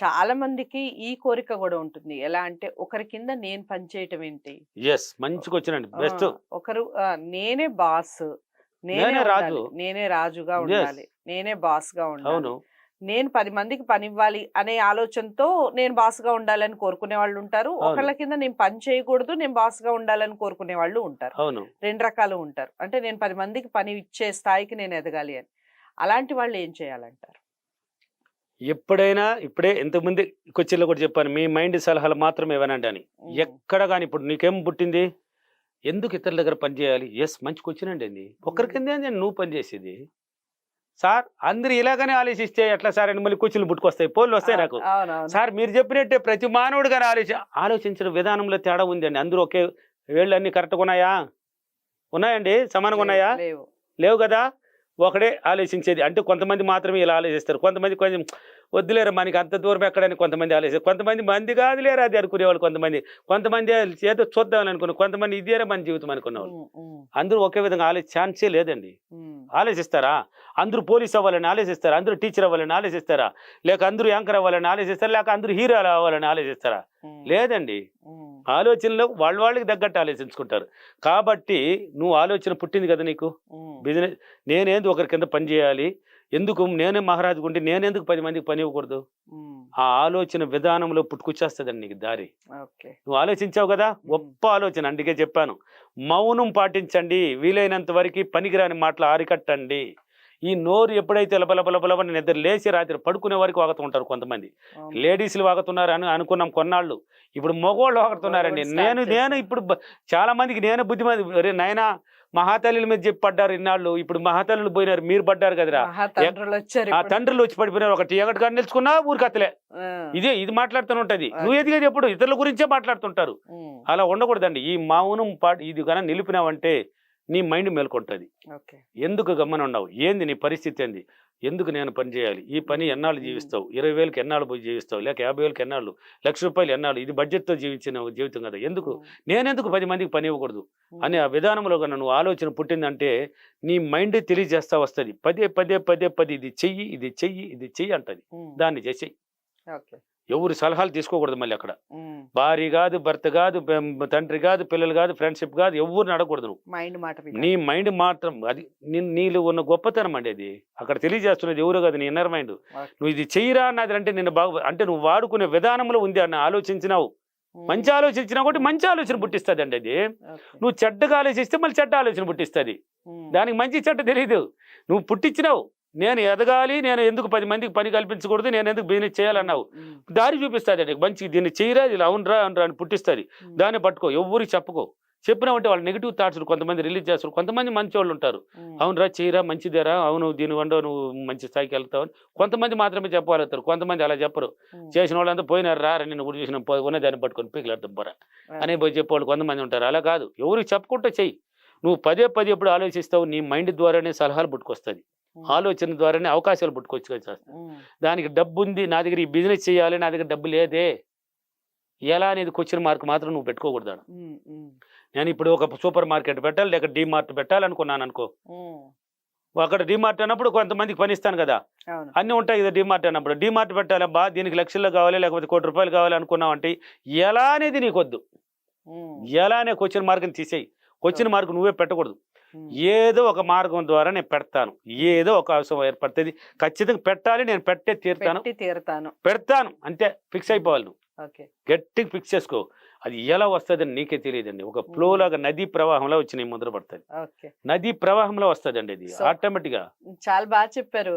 చాలా మందికి ఈ కోరిక గూడా ఉంటుంది. ఎలా అంటే ఒకరి కింద నేను పని చేయటం ఏంటి? యెస్. మంచిగొచ్చానండి. ఆ! బెస్ట్. ఒకరు నేనే బాస్. నేనే నేనే రాజు. ఉండాలి. నేనే రాజుగా యెస్. ఉండాలి. నేనే బాస్‌గా ఉండాలి. అవును. నేను 10 మందికి పనివ్వాలి అనే ఆలోచనతో నేను బాస్‌గా ఉండాలని కోరుకునే వాళ్ళుంటారు. అవును. ఒకళ్ళ కింద నేను పని చేయకూడదు. నేను బాస్‌గా ఉండాలని కోరుకునే వాళ్ళు ఉంటారు. అవును. 2 రకాలు ఉంటారు. అంటే నేను 10 మందికి పని ఇచ్చే స్థాయికి నేను ఎదగాలి అని. అలాంటి వాళ్ళు ఏం చేయాలంటారు? ఎప్పుడైనా ఇప్పుడే ఇంతకుముందే కొచ్చిన్లో కూడా చెప్పాను. మీ మైండ్ సలహాలు మాత్రమే వినండి అని. హ్మ్. ఎక్కడ గాని ఇప్పుడు నీకేం పుట్టింది? ఎందుకు ఇతరుల దగ్గర పని చేయాలి? యెస్. మంచి క్వెషనండి అది. ఒకరి హ్మ్. కిందేంది నువ్వు పని చేసేది? సార్ అందరూ ఇలాగనే ఆలోచిస్తే ఎట్లా సార్ అని మళ్ళీ క్వెషన్‌లు పుట్టుకొస్తాయి. ఫోన్‌లొస్తాయి నాకు. అవునవును. సార్ మీరు చెప్పినట్టే ప్రతి మానవుడు గాని ఆలోచించిన విధానంలో తేడా ఉందండి. అందరూ ఒకే వేళ్ళన్నీ కరెక్ట్‌గా ఉన్నాయా? ఉన్నాయండి? సమానంగా లేవు. ఉన్నాయా? లేవు. లేవు గదా! ఒకడే ఆలోచించేది. అంటే కొంతమంది మాత్రమే ఇలా ఆలోచిస్తారు. కొంతమంది కొంచెం వద్దులేరా మనకి అంత దూరం ఎక్కడని కొంతమంది ఆలోచిస్తారు. కొంతమంది మంది కాదులేరా అది అనుకునేవాళ్ళు కొంతమంది. కొంతమంది ఏదో చూద్దామని అనుకున్నారు. కొంతమంది ఇదేరా మన జీవితం అనుకునేవాళ్ళు. హ్మ్. హ్మ్. అందరూ ఒకే విధంగా ఛాన్సే లేదండి. హ్మ్. ఆలోచిస్తారా? అందరూ పోలీస్ అవ్వాలని ఆలోచిస్తారా? అందరూ టీచర్ అవ్వాలని ఆలోచిస్తారా? లేక అందరూ యాంకర్ అవ్వాలని ఆలోచిస్తారా? లేక అందరూ హీరోలు అవ్వాలని ఆలోచిస్తారా? హ్మ్. లేదండి. హ్మ్. ఆలోచనలు వాళ్ళకి తగ్గట్టు ఆలోచించుకుంటారు. కాబట్టి నువ్వు ఆలోచన పుట్టింది కదా నీకు. హ్మ్. బిజినెస్ నేనేంది ఒకరి కింద పని చేయాలి? ఎందుకు నేనే మహారాజుగుంటే నేనెందుకు 10 మందికి పని ఇవ్వకూడదు? హ్మ్. ఆ ఆలోచన విధానంలో పుట్టుకొచ్చేస్తదండి నీకు దారి. ఓకే. నువ్వు ఆలోచించావు గదా! హ్మ్. గొప్ప ఆలోచన. అందుకే చెప్పాను. మౌనం పాటించండి. వీలైనంత వరకి పనికిరాని మాటలు అరికట్టండి. ఈ నోరు ఎప్పుడైతే లబలబలబలమని నిద్ర లేచి రాత్రి పడుకునే వరకు వాగుతూ ఉంటారు కొంతమంది. అవును. లేడీస్‌లు వాగుతున్నారు అని అనుకున్నాం కొన్నాళ్ళు. ఇప్పుడు మగోళ్ళు మగవాళ్ళు వాగుతున్నారండి. కూడా స్టార్ట్ నేను నేను చేశారు. ఇప్పుడు చాలా మందికి నేనే బుద్ధిమంది "ఒరేయ్ నాయనా మహాతల్లుల మీద చెప్పి పడ్డారు ఇన్నాళ్ళు. ఇప్పుడు మహాతల్లులు పోయినారు. మీరు పడ్డారు కదరా!" మహా ఎక్ తండ్రులొచ్చారు ఆ ఇప్పుడు. తండ్రులు వచ్చి పడిపోయినారు. ఒకటి ఎగటి కాడ నిలుచుకున్నా ఊరికత్తలే. ఆ! ఇది మాట్లాడుతూనే ఉంటది. నువ్వు ఓకే. ఎదిగేది ఎప్పుడు? ఇతరుల గురించే మాట్లాడుతుంటారు. హ్మ్. అలా ఉండకూడదండి. ఈ మౌనం ఇది గన నిలిపినావంటే నీ మైండ్ మేల్కొంటది. ఓకే. ఎందుకు గమ్మునుండవు? ఏంది నీ పరిస్థితి ఏంది? ఎందుకు నేను పని చేయాలి? ఈ పని హ్మ్. ఎన్నాళ్ళు హ్మ్. జీవిస్తావు? 20,000కి ఎన్నాళ్ళు పోయి జీవిస్తావు? లేక 50,000కి ఎన్నాళ్ళు? ₹1,00,000 ఎన్నాళ్ళు? ఇది బడ్జెట్‌తో జీవించిన జీవితం కదా! ఎందుకు? హ్మ్. నేనెందుకు 10 మందికి పని ఇవ్వకూడదు? హ్మ్. అనే ఆ విధానంలో గన నువ్వు ఆలోచన పుట్టిందంటే నీ మైండ్ తెలియజేస్తా వస్తది. పదే, పదే, పదే, పదే ఇది చెయ్యి, ఇది చెయ్యి, ఇది చెయ్యి అంటది. హ్మ్. దాన్ని చేసేయి. ఓకే. ఎవరి సలహాలు తీసుకోకూడదు మళ్ళీ అక్కడ. హ్మ్. భార్య గాదు, భర్త గాదు, తండ్రి గాదు, పిల్లలు గాదు, ఫ్రెండ్‌షిప్ గాదు ఎవ్వరిని అడగకూడదు నువ్వు. మైండ్ మాట నీ వినాలి. మైండ్ మాత్రం అది నీలో ఉన్న గొప్పతనం అండి అది. అక్కడ తెలియజేస్తున్నది ఎవరో కాదు నీ ఇన్నర్ మైండ్. ఓకే. నువ్వు ఇది చెయ్యరా అన్నదంటే నిన్ను అంటే నువ్వు వాడుకునే విధానంలో ఉంది అని ఆలోచించినావు. హ్మ్. మంచి ఆలోచించినావు కాబట్టి హ్మ్. మంచి ఆలోచన హ్మ్. పుట్టిస్తదండి అది. ఓకే. నువ్వు చెడ్డగా ఆలోచిస్తే మళ్ళీ చెడ్డ ఆలోచన పుట్టిస్తది. హ్మ్. దానికి మంచి చెడ్డ తెలీదు. నువ్వు పుట్టించినావు. నేను ఎదగాలి, నేను ఎందుకు 10 మందికి పని కల్పించకూడదు, నేనెందుకు బిజినెస్ హ్మ్. చేయాలన్నావు. హ్మ్. దారి చూపిస్తదండి. మంచి దీన్ని చెయ్యరా, ఇలా అవునురా అనరా అని పుట్టిస్తది. హ్మ్. దాన్ని పట్టుకో. ఎవ్వరికి చెప్పుకో. చెప్పినావంటే వాళ్ళు నెగెటివ్ థాట్స్ కొంతమంది రిలీజ్ చేస్తారు. కొంతమంది మంచోళ్ళుంటారు. హ్మ్. అవునురా చెయ్యరా మంచిదేరా, అవును దీనివల్ల నువ్వు మంచి స్థాయికెళ్తావని కొంతమంది మాత్రమే చెప్పగలుగుతారు. కొంతమంది అలా చెప్పరు. హ్మ్. చేసిన వాళ్ళంతా పోయినారు రా నిన్ను గుడి చూసిన ఉన్న దాన్ని పట్టుకొని పీకిలాడతాం పోరా అని ఓకే. పోయి చెప్పేవాళ్ళు కొంతమంది ఉంటారు. అలా కాదు. ఎవరికి చెప్పుకుంటే చెయ్యి. నువ్వు పదే పదే ఎప్పుడు ఆలోచిస్తావు నీ మైండ్ ద్వారానే సలహాలు పుట్టుకొస్తది. హ్మ్. ఆలోచన ద్వారానే అవకాశాలు పుట్టుకొచ్చేస్తాయి. హ్మ్. దానికి డబ్బుంది. నా దగ్గర ఈ బిజినెస్ చేయాలి. నా దగ్గర డబ్బు లేదే. ఎలా అనేది క్వెషన్ మార్క్ మాత్రం నువ్వు పెట్టుకోకూడదాడ. హ్మ్. హ్మ్. నేనిప్పుడు ఒక సూపర్ మార్కెట్ పెట్టాలి, లేక డీమార్ట్ పెట్టాలనుకున్నాననుకో. హ్మ్. అక్కడ డీమార్ట్ అన్నప్పుడు కొంతమందికి పనిస్తాను గదా! అవును. అన్నీ ఉంటాయి గదా! డీమార్ట్ అన్నప్పుడు. డీమార్ట్ పెట్టాలబ్బా! దీనికి లక్షల్లో కావాలి, లేకపోతే ₹1,00,00,000 కావాలి అనుకున్నావంటే, ఎలా అనేది నీకొద్దు. హ్మ్. ఎలా అనే క్వెషన్ మార్క్‌ని తీసేయి. Question okay. మార్క్ నువ్వే పెట్టకూడదు. హ్మ్. ఏదో ఒక మార్గం ద్వారా నేను పెడతాను. ఏదో ఒక అవసరం ఏర్పడతది. ఖచ్చితంగా పెట్టాలి. నేను పెట్టే తీరుతాను. పెట్టి తీరతాను. పెడతాను. అంతే ఫిక్స్ హ్మ్. అయిపోవాలి నువ్వు. ఓకే. గట్టిగా ఫిక్స్ చేసుకో. అది ఎలా వస్తదని నీకే తెలీదండి. ఒక హ్మ్. ఫ్లోలాగా నదీ ప్రవాహంలో వచ్చి నీ ముందర పడతది. ఓకే. నదీ ప్రవాహంలో వస్తదండి అది. సో, ఆటోమేటిక్‌గా. చాలా చెప్పారు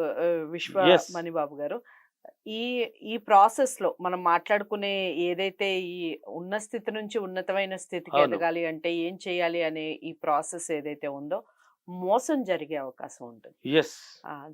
విశ్వ యెస్. మణిబాబు గారు. ఈ ఈ ప్రాసెస్‌లో మనం మాట్లాడుకునే ఏదైతే ఈ ఉన్న స్థితి నుంచి ఉన్నతమైన స్థితికి అవును. ఎదగాలి అంటే ఏం చేయాలి అనే ఈ ప్రాసెస్ ఏదైతే ఉందో మోసం జరిగే అవకాశం ఉంటుంది. యెస్.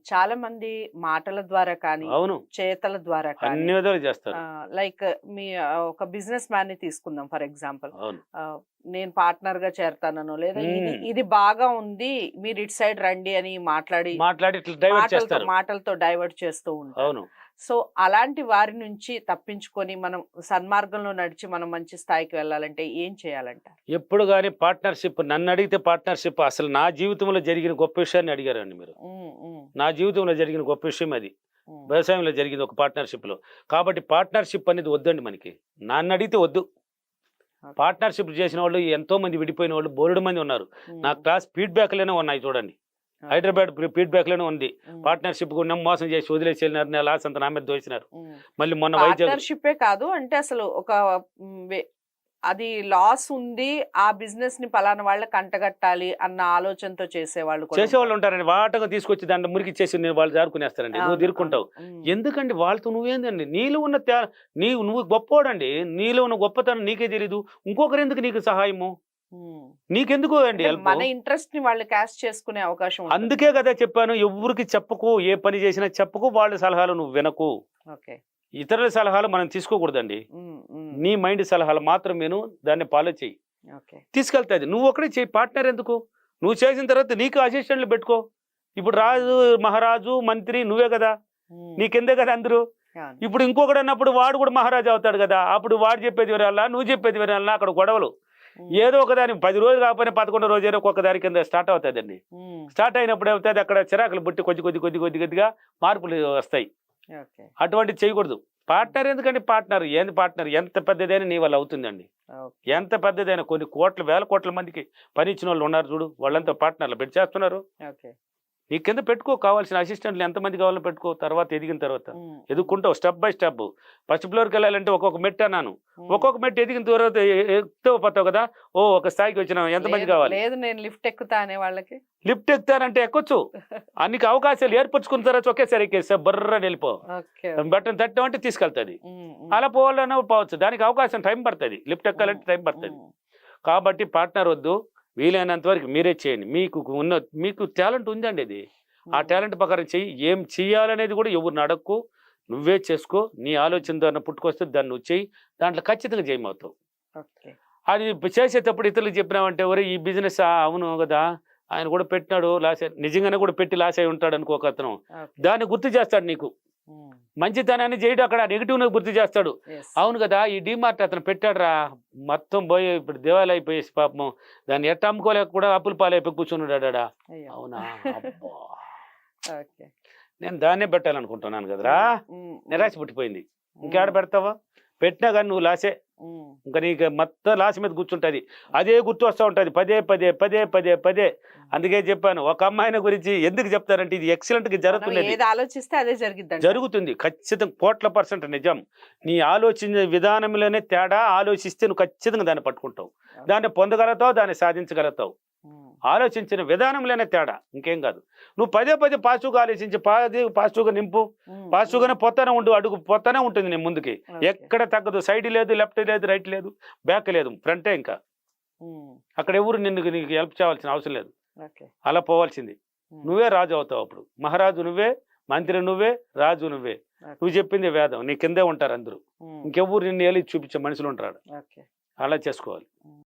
చాలామంది మాటల ద్వారా కానీ, అవును. చేతల ద్వారా కానీ అన్ని విధాలు చేస్తారు. లైక్ మీ ఒక బిజినెస్ మ్యాన్‌ని తీసుకుందాం ఫర్ ఎగ్జాంపుల్. అవును. ఆహ్, నేను పార్ట్నర్‌గా చేరతాననో, లేదా ఇది హ్మ్. ఇది బాగా ఉంది. మీరు ఇటు సైడ్ రండి అని మాట్లాడి మాట్లాడి ఇట్లా డైవర్ట్ చేస్తారు. మాటలతో డైవర్ట్ చేస్తూ ఉంటారు. అవును. సో, అలాంటి వారి నుంచి తప్పించుకొని మనం సన్మార్గంలో నడిచి మనం మంచి స్థాయికి వెళ్ళాలంటే ఏం చేయాలంటారు? ఎప్పుడు గాని పార్ట్నర్‌షిప్ నన్నడిగితే పార్ట్నర్‌షిప్ అసలు నా జీవితంలో జరిగిన గొప్ప విషయాన్ని అడిగారండి మీరు. హ్మ్. హ్మ్. నా జీవితంలో జరిగిన గొప్ప విషయం అది. ఉమ్. వ్యవసాయంలో జరిగింది ఒక పార్ట్నర్షిప్లో. కాబట్టి పార్ట్నర్షిప్ అనేది వద్దండి మనకి. నన్ను అడిగితే వద్దు. ఓకే. పార్ట్నర్షిప్ చేసిన వాళ్ళు ఎంతో మంది విడిపోయిన వాళ్ళు బోలెడు మంది ఉన్నారు. ఉమ్. నా క్లాస్ ఫీడ్బ్యాక్లోనే ఉన్నాయి చూడండి. ఓకే. హైదరాబాద్ ఫీడ్బ్యాక్లోనే ఉంది. ఉమ్. పార్ట్నర్షిప్ ఉన్నాం, మోసం చేసి వదిలేసి వెళ్ళినారు, నా లాస్ అంతా నా మీద దోసినారు. ఉమ్. మళ్ళీ మొన్న వైజాగ్ పార్ట్నర్షిప్పే కాదు అంటే అసలు ఒక అది లాస్ ఉంది, ఆ బిజినెస్ ని పలానా వాళ్ళకి అంటగట్టాలి అన్న ఆలోచనతో చేసేవాళ్ళు కూడా చేసేవాళ్ళు ఉంటారు. ఉంటారండి. వాటగా తీసుకొచ్చి దాంట్లో మురికి చేసి నేను వాళ్ళు జారుకునేస్తారండి. నువ్వు అవును, తిరుక్కుంటావు. అవును. ఉమ్. ఎందుకండి వాళ్ళతో నువ్వేందండి? నీలో ఉన్న నువ్వు గొప్పోడండి. నీలో ఉన్న గొప్పతనం నీకే తెలీదు. ఇంకొకరు ఎందుకు నీకు సహాయము? ఉమ్. నీకెందుకు అండి అంటే హెల్ప్? మన ఇంట్రెస్ట్ ని వాళ్ళు క్యాష్ చేసుకునే అవకాశం ఉంటుంది. అందుకే కదా చెప్పాను, ఎవరికి చెప్పకు, ఏ పని చేసినా చెప్పకు, వాళ్ళ సలహాలు నువ్వు వినకు. ఓకే. ఇతరుల సలహాలు మనం తీసుకోకూడదండి. ఉమ్. ఉమ్. నీ మైండ్ సలహాలు మాత్రం నేను దాన్ని ఫాలో చెయ్యి. ఓకే. తీసుకెళ్తాది. నువ్వు ఒకటే చెయ్యి. పార్ట్నర్ ఎందుకు? నువ్వు చేసిన తర్వాత నీకు అసిస్టెంట్లు పెట్టుకో. ఇప్పుడు రాజు, మహారాజు, మంత్రి నువ్వే కదా, ఉమ్. నీకెందే కదా అందరూ. అవును. ఇప్పుడు ఇంకొకడు అన్నప్పుడు వాడు కూడా మహారాజు అవుతాడు కదా. అప్పుడు వాడు చెప్పేది వినాలా, నువ్వు చెప్పేది వినాలా, అక్కడ గొడవలు. ఉమ్. ఏదో ఒకదాని 10 రోజులు కాకపోయినా 11 రోజు ఒక్కొక్క దాని కింద స్టార్ట్ అవుతుందండి. ఉమ్. స్టార్ట్ అయినప్పుడు ఏమవుతుంది, అక్కడ చిరాకులు పుట్టి కొద్దిగా మార్పులు వస్తాయి. ఓకే. అటువంటిది చేయకూడదు. పార్ట్నర్ ఎందుకంటే పార్ట్నర్ ఏంది? పార్ట్నర్ ఎంత పెద్దదైనా నీ వల్ల అవుతుందండి. ఓకే. ఎంత పెద్దదైనా కొన్ని వేల కోట్ల మందికి పని ఇచ్చిన వాళ్ళు ఉన్నారు చూడు, వాళ్ళంతా పార్ట్నర్లు పెట్టి చేస్తున్నారు. ఓకే. నీ కింద పెట్టుకో, కావాల్సిన అసిస్టెంట్లు ఎంతమంది కావాలో పెట్టుకో. తర్వాత ఎదిగిన తర్వాత ఉమ్. ఎదుక్కుంటావు స్టెప్ బై స్టెప్. ఫస్ట్ ఫ్లోర్కి వెళ్ళాలంటే ఒక్కొక్క మెట్టు అన్నాను. ఉమ్. ఒక్కొక్క మెట్టు ఎదిగిన తర్వాత ఎక్కువ పోతావు కదా. ఓ ఒక స్థాయికి వచ్చిన ఎంతమంది లేదు, కావాలి? లేదు నేను లిఫ్ట్ ఎక్కుతా అనే వాళ్ళకి లిఫ్ట్ ఎక్కుతానంటే ఎక్కొచ్చు. అన్నికి అవకాశాలు ఏర్పరచుకున్న తర్వాత ఒకేసారి ఎక్కేస్తా బర్ర వెళ్ళిపో. ఓకే. బట్టన్ తట్టం అంటే తీసుకెళ్తుంది. ఉమ్. ఉమ్. అలా పోవాలన్నా పోవచ్చు. దానికి అవకాశం టైం పడుతుంది. లిఫ్ట్ ఎక్కాలంటే టైం పడుతుంది. ఉమ్. కాబట్టి పార్ట్నర్ వద్దు. వీలైనంత వరకు మీరే చేయండి. మీకు టాలెంట్ ఉందండి. అది ఆ టాలెంట్ ప్రకారం చెయ్యి. ఏం చెయ్యాలనేది కూడా ఎవరిని అడక్కు, నువ్వే చేసుకో. నీ ఆలోచన ద్వారా పుట్టుకొస్తే దాన్ని నువ్వు చెయ్యి. దాంట్లో ఖచ్చితంగా జయమవుతావు. ఓకే. అది చేసేటప్పుడు ఇతరులకు చెప్పినావంటే ఎవరు ఈ బిజినెస్ అవును కదా, ఆయన కూడా పెట్టినాడు లాస్, నిజంగానే కూడా పెట్టి లాస్ అయి ఉంటాడు అనుకో అతను. ఓకే. దాన్ని గుర్తు చేస్తాడు నీకు. ఉమ్. మంచితనాన్ని చేయడం అక్కడ నెగిటివ్ని గుర్తు చేస్తాడు. Yes. అవును కదా, ఈ డిమార్ట్ అతను పెట్టాడు రా, మొత్తం పోయి ఇప్పుడు దేవాలయం అయిపోయేసి పాపం దాన్ని ఎట్ట అమ్ముకోలేక కూడా అప్పుల పాలైపోయి కూర్చున్నాడా. అయ్యో. అవునా? అబ్బా. ఓకే. నేను దాన్నే పెట్టాలనుకుంటున్నాను కదరా. ఉమ్. నిరాశ పుట్టిపోయింది. ఇంకేడ పెడతావా? పెట్టినా కానీ నువ్వు లాసే. ఉమ్. ఇంకా నీకు మొత్తం లాస్ మీద కూర్చుంటుంది. అదే గుర్తు వస్తూ ఉంటుంది పదే. అందుకే చెప్పాను, ఒక అమ్మాయిని గురించి ఎందుకు చెప్తారంటే ఇది ఎక్సలెంట్గా మనం జరుగుతున్నది. ఏది ఆలోచిస్తే అదే జరిగిద్దంట. జరుగుతుంది ఖచ్చితంగా, 100% నిజం. నీ ఆలోచించే విధానంలోనే తేడా. ఆలోచిస్తే నువ్వు ఖచ్చితంగా దాన్ని పట్టుకుంటావు, దాన్ని పొందగలుగుతావు, దాన్ని సాధించగలుగుతావు. ఉమ్. ఆలోచించిన విధానంలోనే తేడా, ఇంకేం కాదు. నువ్వు పదే పాజిటివ్గా ఆలోచించి పాజిటివ్గా నింపు. ఉమ్. పాజిటివ్గానే పోతానే ఉండు, అడుగు పోతానే ఉంటుంది నీ ముందుకి. ఓకే. ఎక్కడ తగ్గదు. సైడ్ లేదు, లెఫ్ట్ లేదు, రైట్ లేదు, బ్యాక్ లేదు, ఫ్రంటే. ఇంకా ఉమ్. అక్కడ ఎవరు నీకు హెల్ప్ చేయాల్సిన అవసరం లేదు. ఓకే. అలా పోవాల్సింది. ఉమ్. నువ్వే రాజు అవుతావు. అప్పుడు మహారాజు నువ్వే, మంత్రి నువ్వే, రాజు నువ్వే. ఓకే. నువ్వు చెప్పింది వేదం. నీ కిందే ఉంటారు అందరూ. ఉమ్. ఇంకెవ్వరు నిన్ను ఏలి చూపించే మనుషులు ఉంటారు. ఓకే. అలా చేసుకోవాలి.